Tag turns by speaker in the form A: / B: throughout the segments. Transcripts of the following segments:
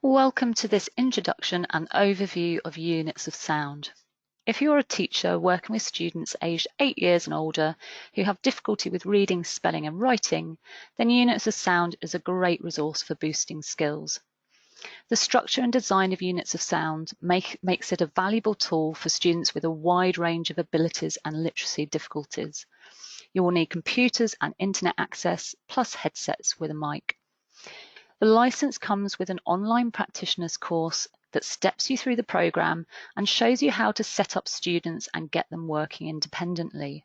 A: Welcome to this introduction and overview of units of sound. If you're a teacher working with students aged 8 years and older who have difficulty with reading, spelling and writing, then units of sound is a great resource for boosting skills. The structure and design of units of sound makes it a valuable tool for students with a wide range of abilities and literacy difficulties. You will need computers and internet access, plus headsets with a mic. The license comes with an online practitioner's course that steps you through the program and shows you how to set up students and get them working independently.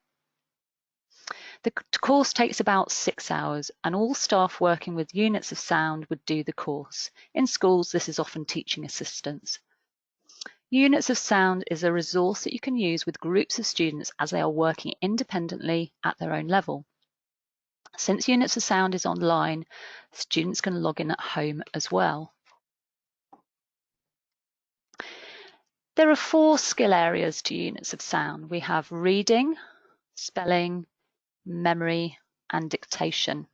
A: The course takes about 6 hours, and all staff working with units of sound would do the course. In schools, this is often teaching assistants. Units of sound is a resource that you can use with groups of students as they are working independently at their own level. Since Units of Sound is online, students can log in at home as well. There are 4 skill areas to Units of Sound. We have reading, spelling, memory, and dictation.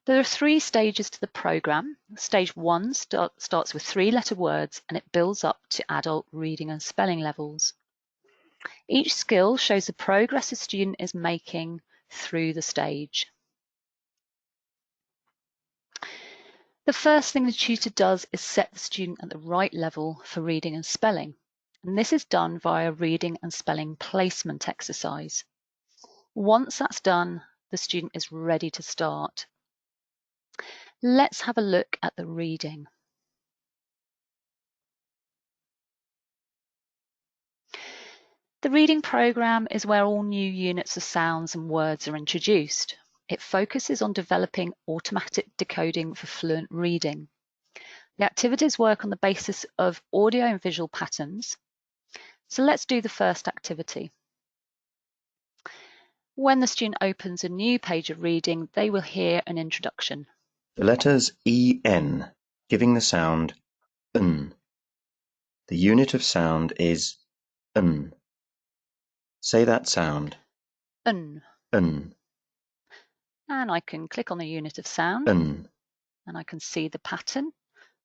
A: There are 3 stages to the program. Stage 1 starts with 3-letter words and it builds up to adult reading and spelling levels. Each skill shows the progress a student is making through the stage. The first thing the tutor does is set the student at the right level for reading and spelling, and this is done via reading and spelling placement exercise. Once that's done, the student is ready to start. Let's have a look at the reading. The reading program is where all new units of sounds and words are introduced. It focuses on developing automatic decoding for fluent reading. The activities work on the basis of audio and visual patterns. So let's do the first activity. When the student opens a new page of reading, they will hear an introduction.
B: The letters EN, giving the sound N. The unit of sound is N. Say that sound.
A: N.
B: N.
A: And I can click on the unit of sound
B: N.
A: and I can see the pattern.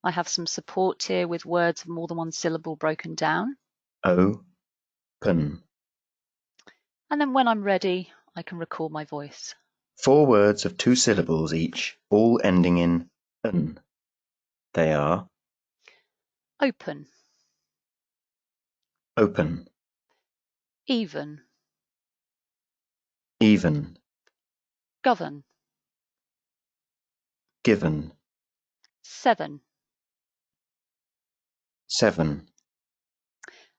A: I have some support here with words of more than one syllable broken down.
B: O. Pen.
A: And then when I'm ready, I can record my voice.
B: 4 words of 2 syllables each, all ending in N. They are
A: Open,
B: open,
A: even,
B: even,
A: govern,
B: given,
A: 7.
B: 7.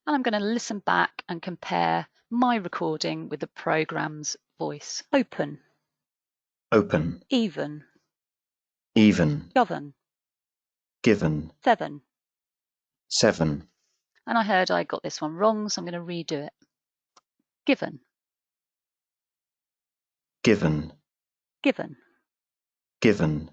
A: And I'm going to listen back and compare my recording with the program's voice. Open,
B: Open,
A: even,
B: govern, given,
A: 7.
B: 7.
A: And I heard I got this one wrong, so I'm going to redo it. Given,
B: given,
A: given.
B: given.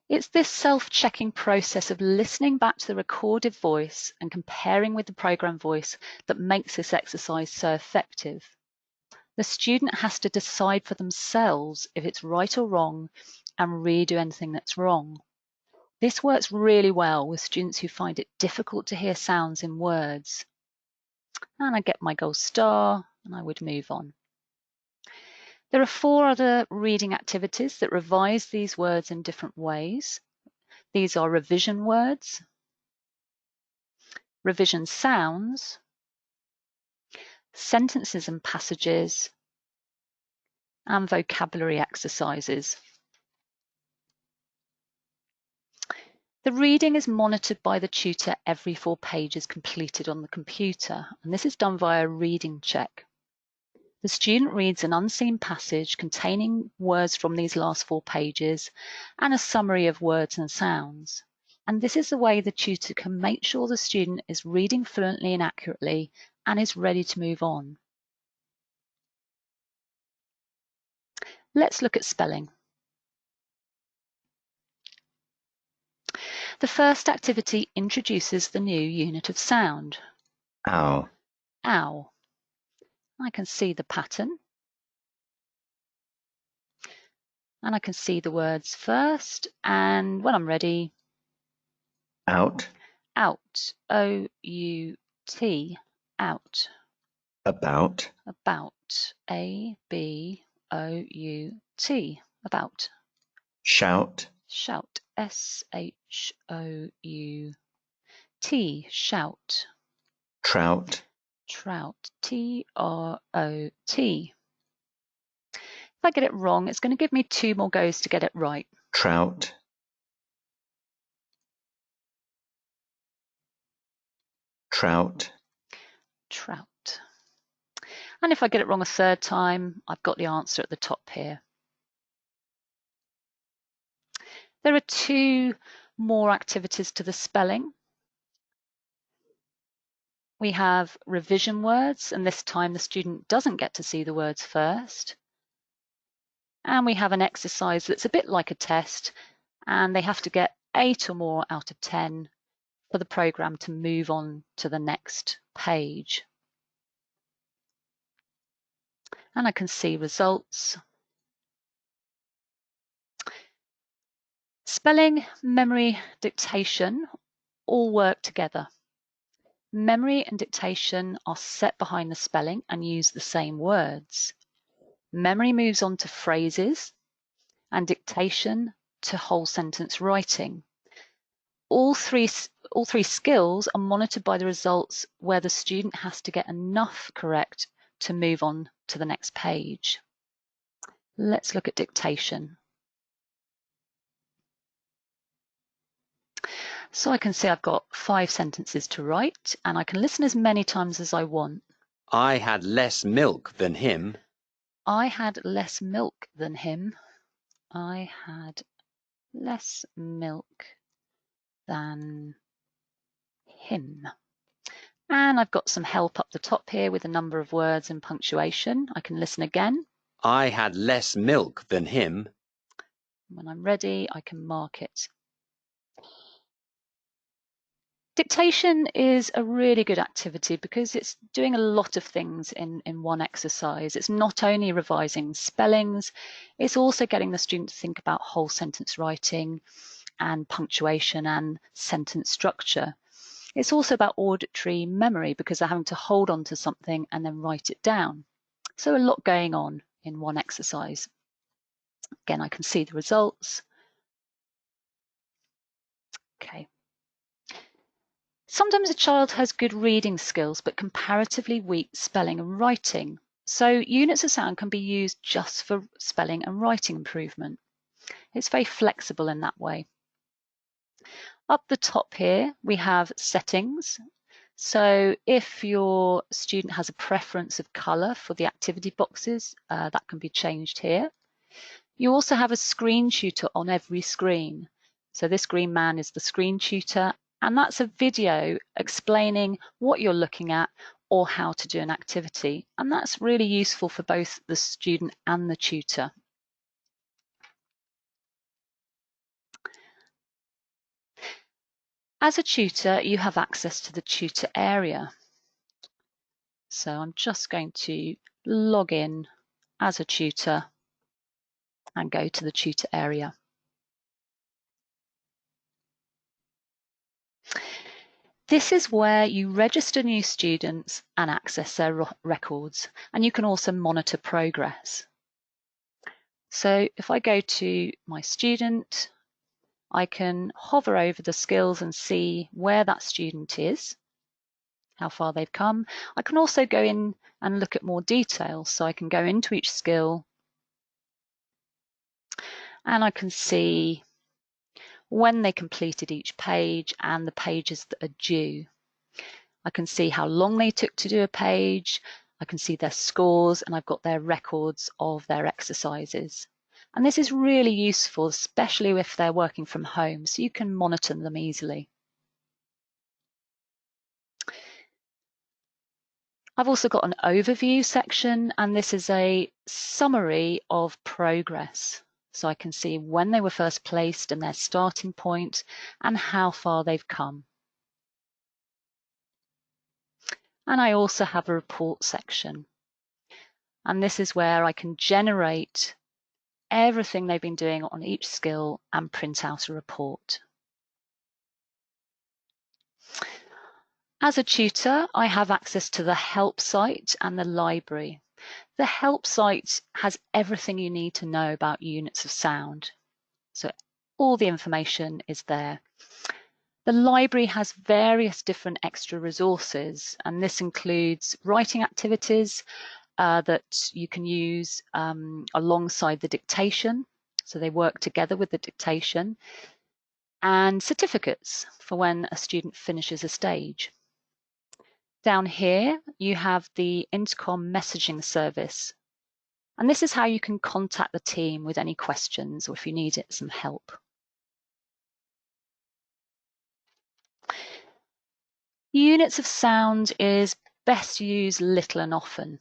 A: It's this self-checking process of listening back to the recorded voice and comparing with the program voice that makes this exercise so effective. The student has to decide for themselves if it's right or wrong and redo anything that's wrong. This works really well with students who find it difficult to hear sounds in words. And I get my gold star and I would move on. There are 4 other reading activities that revise these words in different ways. These are revision words, revision sounds, sentences and passages, and vocabulary exercises. The reading is monitored by the tutor every 4 pages completed on the computer, and this is done via reading check. The student reads an unseen passage containing words from these last 4 pages and a summary of words and sounds. And this is the way the tutor can make sure the student is reading fluently and accurately and is ready to move on. Let's look at spelling. The first activity introduces the new unit of sound.
B: Ow.
A: Ow. I can see the pattern. And I can see the words first, and when I'm ready,
B: out,
A: out, O-U-T, out.
B: about,
A: About, A-B-O-U-T, about.
B: shout,
A: Shout, S-H-O-U-T, shout.
B: trout,
A: Trout, T-R-O-T. If I get it wrong, it's going to give me 2 more goes to get it right.
B: trout, trout,
A: Trout. And if I get it wrong a 3rd time, I've got the answer at the top here. There are 2 more activities to the spelling. We have revision words, and this time the student doesn't get to see the words first. And we have an exercise that's a bit like a test, and they have to get 8 or more out of 10 for the program to move on to the next page. And I can see results. Spelling, memory, dictation all work together. Memory and dictation are set behind the spelling and use the same words. Memory moves on to phrases and dictation to whole sentence writing. All three skills are monitored by the results where the student has to get enough correct to move on to the next page. Let's look at dictation. So I can see I've got 5 sentences to write, and I can listen as many times as I want.
C: I had less milk than him.
A: I had less milk than him. I had less milk than him. And I've got some help up the top here with a number of words and punctuation. I can listen again.
C: I had less milk than him.
A: When I'm ready, I can mark it. Dictation is a really good activity because it's doing a lot of things in one exercise. It's not only revising spellings, it's also getting the student to think about whole sentence writing and punctuation and sentence structure. It's also about auditory memory because they're having to hold on to something and then write it down. So a lot going on in one exercise. Again, I can see the results. Okay. Sometimes a child has good reading skills but comparatively weak spelling and writing. So units of sound can be used just for spelling and writing improvement. It's very flexible in that way. Up the top here, we have settings. So if your student has a preference of colour for the activity boxes, that can be changed here. You also have a screen tutor on every screen. So this green man is the screen tutor, and that's a video explaining what you're looking at or how to do an activity. And that's really useful for both the student and the tutor. As a tutor, you have access to the tutor area. So I'm just going to log in as a tutor and go to the tutor area. This is where you register new students and access their records, and you can also monitor progress. So if I go to my student, I can hover over the skills and see where that student is, how far they've come. I can also go in and look at more detail, so I can go into each skill and I can see when they completed each page and the pages that are due. I can see how long they took to do a page, I can see their scores, and I've got their records of their exercises. And this is really useful, especially if they're working from home, so you can monitor them easily. I've also got an overview section, and this is a summary of progress. So I can see when they were first placed and their starting point and how far they've come. And I also have a report section. And this is where I can generate everything they've been doing on each skill and print out a report. As a tutor, I have access to the help site and the library. The help site has everything you need to know about units of sound. So all the information is there. The library has various different extra resources, and this includes writing activities that you can use alongside the dictation. So they work together with the dictation, and certificates for when a student finishes a stage. Down here, you have the Intercom messaging service. And this is how you can contact the team with any questions or if you need some help. Units of sound is best used little and often.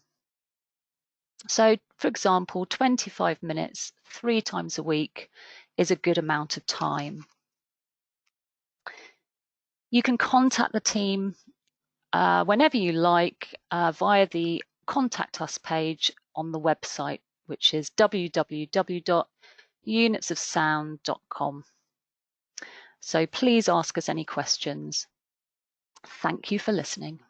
A: So, for example, 25 minutes, 3 times a week is a good amount of time. You can contact the team whenever you like via the Contact Us page on the website, which is www.unitsofsound.com. So please ask us any questions. Thank you for listening.